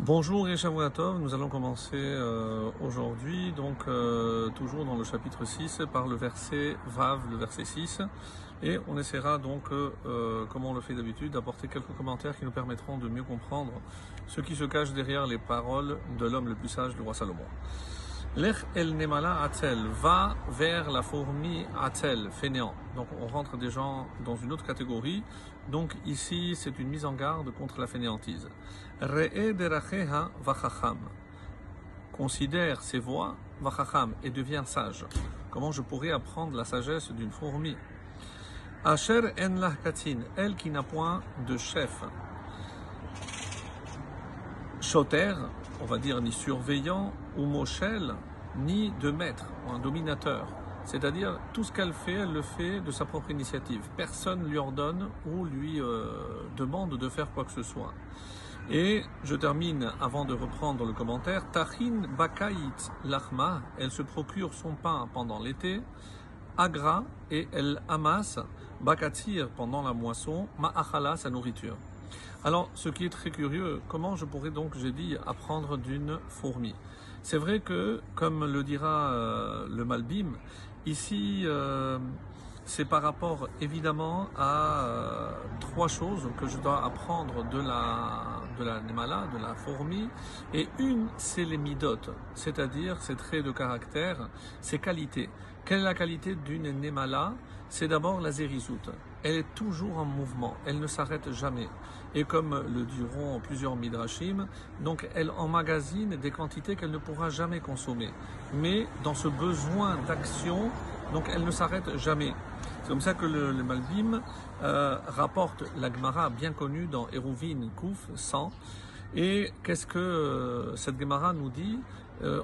Bonjour et Shavua Tov, nous allons commencer aujourd'hui, toujours dans le chapitre 6 par le verset Vav, le verset 6, et on essaiera donc, comme on le fait d'habitude, d'apporter quelques commentaires qui nous permettront de mieux comprendre ce qui se cache derrière les paroles de l'homme le plus sage, le roi Salomon. Lech el nemala atzel, va vers la fourmi atzel, fainéant. Donc on rentre des gens dans une autre catégorie. Donc ici c'est une mise en garde contre la fainéantise. Re'e deracheha vachacham. Considère ses voies, vachacham, et devient sage. Comment je pourrais apprendre la sagesse d'une fourmi? Asher en lah katin, elle qui n'a point de chef. Choter, on va dire ni surveillant, ou moshel, ni de maître, ou un dominateur. C'est-à-dire, tout ce qu'elle fait, elle le fait de sa propre initiative. Personne lui ordonne ou lui demande de faire quoi que ce soit. Et je termine, avant de reprendre le commentaire, Tachin bakait lachma, elle se procure son pain pendant l'été, agra, et elle amasse, bakatir pendant la moisson, ma'achala, sa nourriture. Alors, ce qui est très curieux, comment je pourrais donc, j'ai dit, apprendre d'une fourmi? C'est vrai que, comme le dira le Malbim, ici, c'est par rapport évidemment à trois choses que je dois apprendre de la Nemala, de la fourmi. Et une, c'est les midotes, c'est-à-dire ses traits de caractère, ses qualités. Quelle est la qualité d'une Nemala? C'est d'abord la zérizout. Elle est toujours en mouvement, elle ne s'arrête jamais. Et comme le diront plusieurs midrashim, donc elle emmagasine des quantités qu'elle ne pourra jamais consommer. Mais dans ce besoin d'action, donc elle ne s'arrête jamais. C'est comme ça que le Malbim rapporte la Gemara bien connue dans Eruvin Kouf 100. Et qu'est-ce que cette Gemara nous dit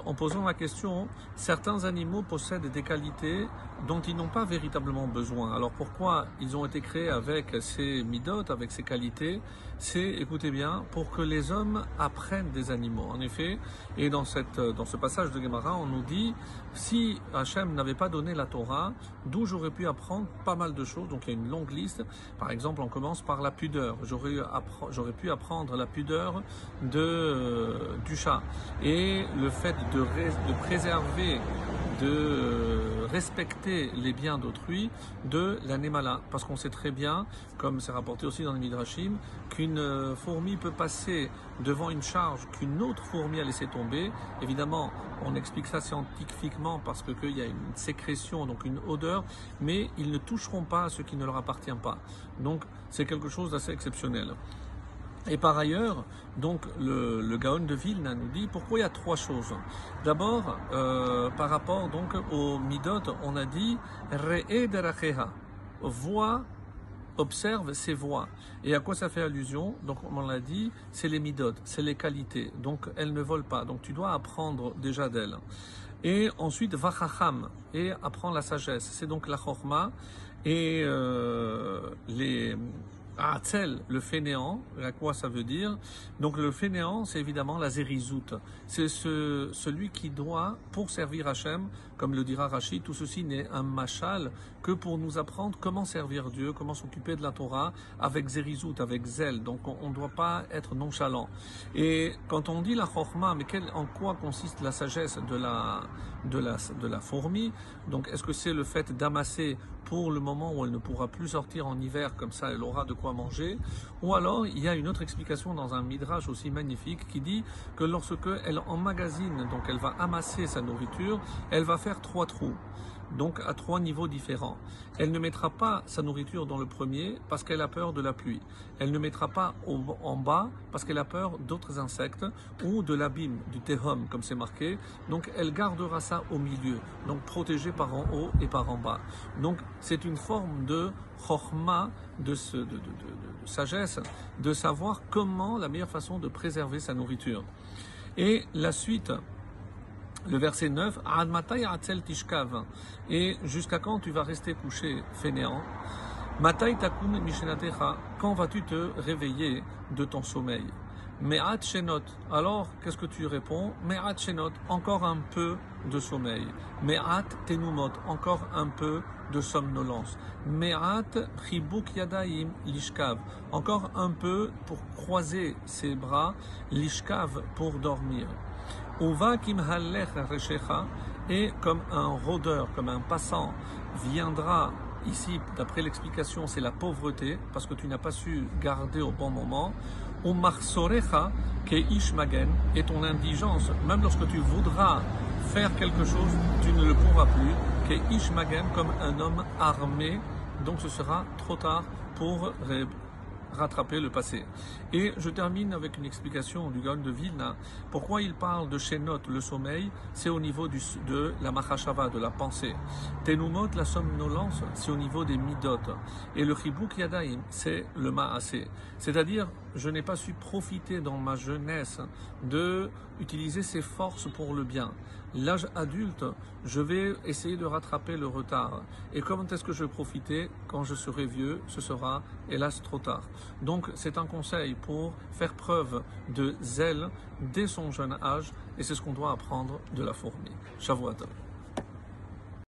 en posant la question, certains animaux possèdent des qualités dont ils n'ont pas véritablement besoin. Alors pourquoi ils ont été créés avec ces midotes, avec ces qualités? C'est, écoutez bien, pour que les hommes apprennent des animaux. En effet, et dans ce passage de Gemara, on nous dit, si Hachem n'avait pas donné la Torah, d'où j'aurais pu apprendre pas mal de choses. Donc il y a une longue liste. Par exemple, on commence par la pudeur. J'aurais pu apprendre la pudeur du chat. Et le fait de préserver, de respecter les biens d'autrui de la Nemala. Parce qu'on sait très bien, comme c'est rapporté aussi dans les Midrashim, qu'une fourmi peut passer devant une charge qu'une autre fourmi a laissé tomber. Évidemment, on explique ça scientifiquement parce qu'il y a une sécrétion, donc une odeur, mais ils ne toucheront pas à ce qui ne leur appartient pas. Donc c'est quelque chose d'assez exceptionnel. Et par ailleurs, donc le Gaon de Vilna nous dit pourquoi il y a trois choses. D'abord, par rapport donc aux midot, on a dit Re'e deracheha, voix, observe ses voix. Et à quoi ça fait allusion? Donc on l'a dit, c'est les midot, c'est les qualités. Donc elles ne volent pas. Donc tu dois apprendre déjà d'elles. Et ensuite vachacham, et apprends la sagesse. C'est donc la chorma et Atzel, le fainéant, à quoi ça veut dire? Donc le fainéant, c'est évidemment la zérizout. C'est celui qui doit, pour servir Hachem, comme le dira Rachid, tout ceci n'est un machal que pour nous apprendre comment servir Dieu, comment s'occuper de la Torah avec zérizout, avec zèle. Donc on ne doit pas être nonchalant. Et quand on dit la chorma, mais en quoi consiste la sagesse de la fourmi? Donc est-ce que c'est le fait d'amasser pour le moment où elle ne pourra plus sortir en hiver, comme ça elle aura de quoi manger? Ou alors il y a une autre explication dans un midrash aussi magnifique qui dit que lorsque elle emmagasine, donc elle va amasser sa nourriture, elle va faire 3 trous, donc à 3 niveaux différents. Elle ne mettra pas sa nourriture dans le premier parce qu'elle a peur de la pluie. Elle ne mettra pas en bas parce qu'elle a peur d'autres insectes ou de l'abîme, du tehom, comme c'est marqué. Donc elle gardera ça au milieu, donc protégée par en haut et par en bas. Donc c'est une forme de chorma, de sagesse, de savoir comment la meilleure façon de préserver sa nourriture. Et la suite, le verset 9, Ad matai atzel tishkav, et jusqu'à quand tu vas rester couché fainéant? Matai takun mishenatecha, quand vas-tu te réveiller de ton sommeil? Me'at shenot. Alors, qu'est-ce que tu réponds? Me'at shenot, encore un peu de sommeil. Me'at tenumot, encore un peu de somnolence. Me'at chibuk yadaim lishkav, encore un peu pour croiser ses bras, lishkav pour dormir. Uva kimhalech reshecha, et comme un rôdeur, comme un passant, viendra. Ici, d'après l'explication, c'est la pauvreté, parce que tu n'as pas su garder au bon moment. Umarsorecha keish magen, et ton indigence, même lorsque tu voudras faire quelque chose, tu ne le pourras plus. Keish magen, comme un homme armé, donc ce sera trop tard pour rattraper le passé. Et je termine avec une explication du Gaon de Vilna. Pourquoi il parle de Shenot, le sommeil? C'est au niveau de la Machashava, de la pensée. Tenumot, la somnolence, c'est au niveau des Midot. Et le Chibuk Yadaim, c'est le Maasé. C'est-à-dire, je n'ai pas su profiter dans ma jeunesse de utiliser ses forces pour le bien. L'âge adulte, je vais essayer de rattraper le retard. Et comment est-ce que je vais profiter? Quand je serai vieux, ce sera hélas trop tard. Donc c'est un conseil pour faire preuve de zèle dès son jeune âge, et c'est ce qu'on doit apprendre de la fourmi. Shavuot Tov.